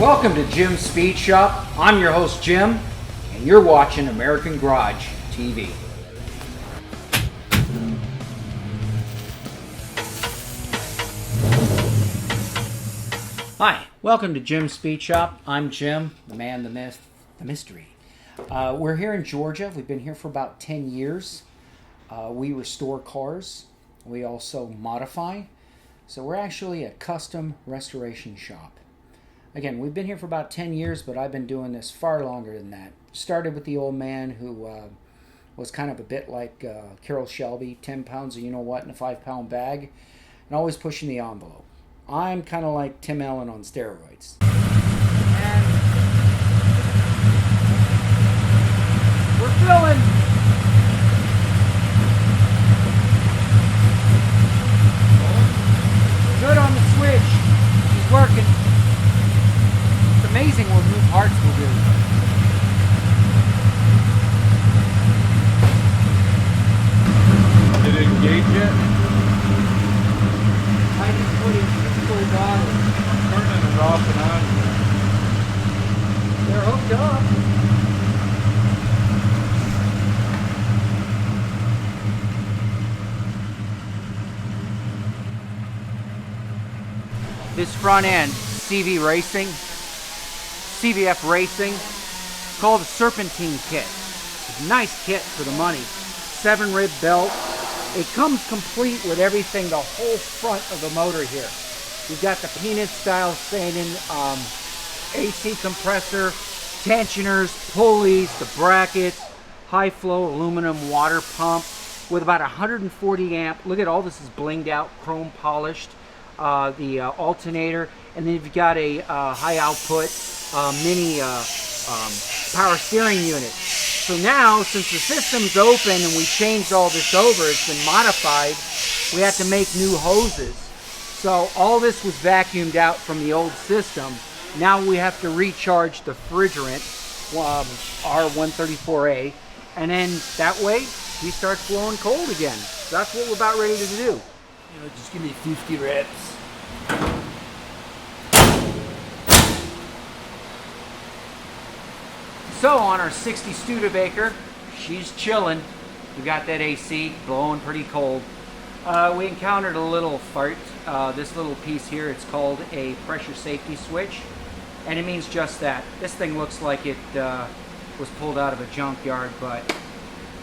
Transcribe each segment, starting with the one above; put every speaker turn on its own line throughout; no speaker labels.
Welcome to Jim's Speed Shop. I'm your host Jim, and you're watching American Garage TV. Hi, welcome to Jim's Speed Shop. I'm Jim, the man, the myth, the mystery. We're here in Georgia. We've been here for about 10 years. We restore cars. We also modify. So we're actually a custom restoration shop. Again, we've been here for about 10 years, but I've been doing this far longer than that. Started with the old man who was kind of a bit like Carroll Shelby, 10 pounds of you-know-what in a 5-pound bag, and always pushing the envelope. I'm kind of like Tim Allen on steroids. And we're filling. Good on the switch. He's working. It's amazing what new parts will do.
Did it engage yet?
I just put in 2 full bottles.
Turning it off and on.
They're hooked up. This front end, CVF Racing, called the Serpentine kit. It's a nice kit for the money. 7-rib belt. It comes complete with everything, the whole front of the motor here. You've got the peanut style Sanin AC compressor, tensioners, pulleys, the brackets, high flow aluminum water pump with about 140 amp. Look at all this is blinged out, chrome polished. The alternator, and then you've got a high output mini power steering unit. So now, since the system's open and we changed all this over, it's been modified, we had to make new hoses. So all this was vacuumed out from the old system. Now we have to recharge the refrigerant, R134A, and then that way he starts blowing cold again. So that's what we're about ready to do.
You know, just give me 50 reps.
So on our 60 Studebaker, she's chilling. We got that AC blowing pretty cold. We encountered a little fart. This little piece here, it's called a pressure safety switch, and it means just that. This thing looks like it was pulled out of a junkyard, but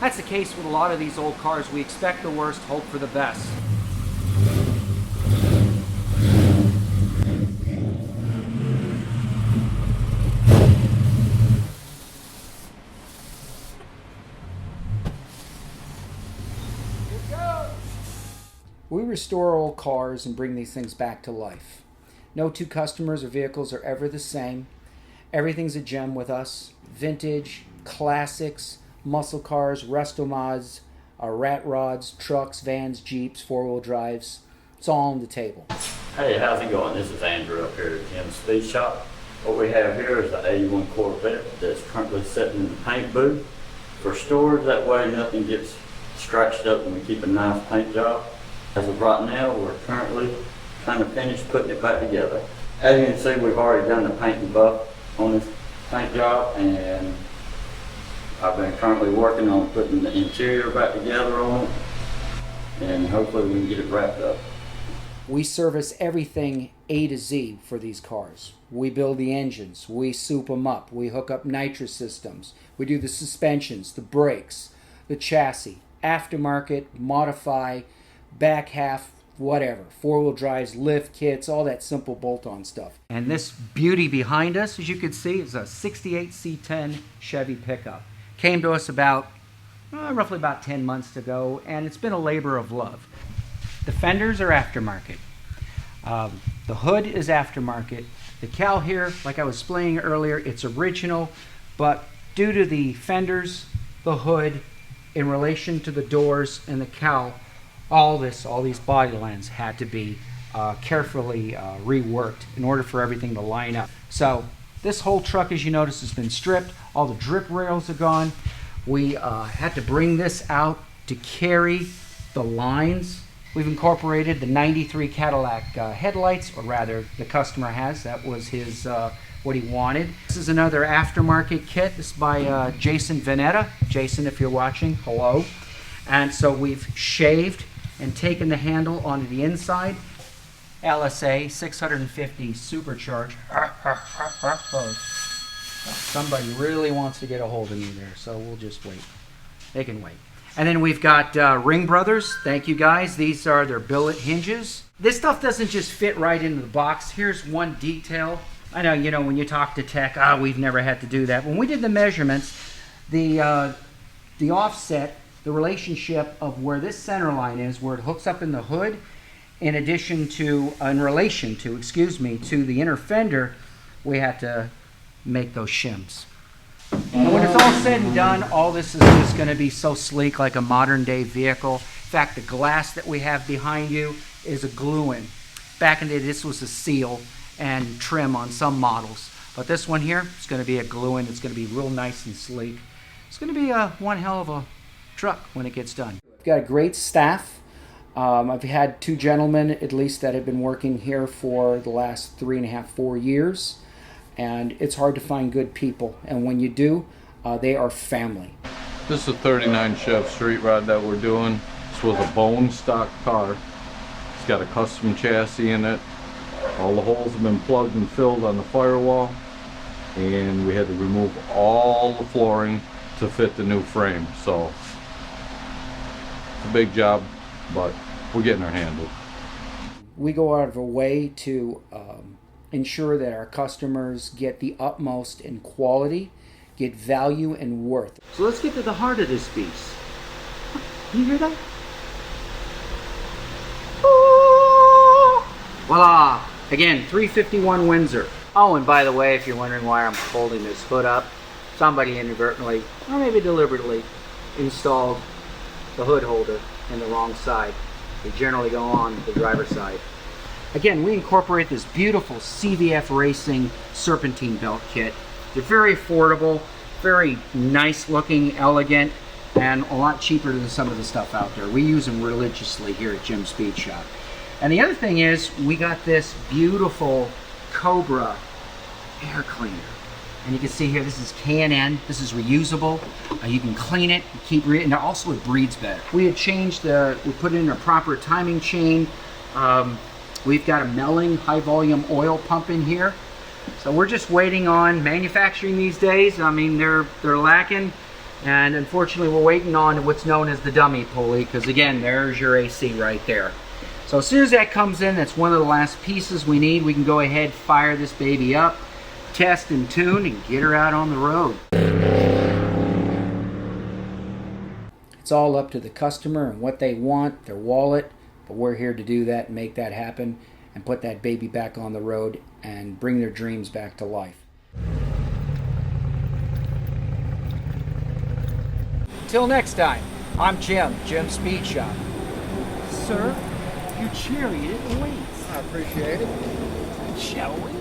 that's the case with a lot of these old cars. We expect the worst, hope for the best. We restore old cars and bring these things back to life. No two customers or vehicles are ever the same. Everything's a gem with us. Vintage, classics, muscle cars, resto mods, rat rods, trucks, vans, Jeeps, 4-wheel drives. It's all on the table.
Hey, how's it going? This is Andrew up here at Jim's Speed Shop. What we have here is the 81 Corvette that's currently sitting in the paint booth for storage. That way nothing gets scratched up when we keep a nice paint job. As of right now, we're currently trying to finish putting it back together. As you can see, we've already done the paint and buff on this paint job, and I've been currently working on putting the interior back together on it, and hopefully we can get it wrapped up.
We service everything A to Z for these cars. We build the engines, we soup them up, we hook up nitrous systems, we do the suspensions, the brakes, the chassis, aftermarket, modify, back half, whatever, 4-wheel drives, lift kits, all that simple bolt-on stuff. And this beauty behind us, as you can see, is a 68 C10 Chevy pickup. Came to us roughly about 10 months ago, and it's been a labor of love. The fenders are aftermarket. The hood is aftermarket. The cowl here, like I was explaining earlier, it's original, but due to the fenders, the hood, in relation to the doors and the cowl, all these body lines had to be carefully reworked in order for everything to line up. So this whole truck, as you notice, has been stripped. All the drip rails are gone. We had to bring this out to carry the lines. We've incorporated the '93 Cadillac headlights, or rather the customer has. That was his what he wanted. This is another aftermarket kit. This is by Jason Vanetta. Jason, if you're watching, hello. And so we've shaved and taken the handle onto the inside. LSA 650 supercharged. Somebody really wants to get a hold of me there, so we'll just wait. They can wait. And then we've got Ring Brothers. Thank you guys. These are their billet hinges. This stuff doesn't just fit right into the box. Here's one detail. I know, you know, when you talk to tech, we've never had to do that. When we did the measurements, the offset, the relationship of where this center line is, where it hooks up in the hood, in relation to the inner fender, we had to make those shims. And when it's all said and done, all this is just going to be so sleek, like a modern day vehicle. In fact, the glass that we have behind you is a glue-in. Back in the day, this was a seal and trim on some models. But this one here, it's going to be a glue-in. It's going to be real nice and sleek. It's going to be one hell of a truck when it gets done. We've got a great staff. I've had two gentlemen, at least, that have been working here for the last 3.5, 4 years. And it's hard to find good people. And when you do, they are family.
This is a 39 Chev street rod that we're doing. This was a bone stock car. It's got a custom chassis in it. All the holes have been plugged and filled on the firewall. And we had to remove all the flooring to fit the new frame. So it's a big job, but we're getting our handled.
We go out of our way to ensure that our customers get the utmost in quality, get value and worth. So let's get to the heart of this beast. You hear that? Voila! Again, 351 Windsor. Oh, and by the way, if you're wondering why I'm holding this hood up, somebody inadvertently, or maybe deliberately, installed the hood holder in the wrong side. They generally go on the driver's side. Again, we incorporate this beautiful CVF Racing serpentine belt kit. They're very affordable, very nice looking, elegant, and a lot cheaper than some of the stuff out there. We use them religiously here at Jim's Speed Shop. And the other thing is, we got this beautiful Cobra air cleaner. And you can see here, this is K&N. This is reusable. You can clean it, and also it breathes better. We had changed we put it in a proper timing chain. We've got a Melling high volume oil pump in here. So we're just waiting on manufacturing these days. I mean, they're lacking. And unfortunately, we're waiting on what's known as the dummy pulley, because again, there's your AC right there. So as soon as that comes in, that's one of the last pieces we need. We can go ahead, fire this baby up, test and tune, and get her out on the road. It's all up to the customer and what they want, their wallet, but we're here to do that and make that happen and put that baby back on the road and bring their dreams back to life. Till next time, I'm Jim, Jim's Speed Shop.
Sir, your chariot waits.
I appreciate it.
Shall we?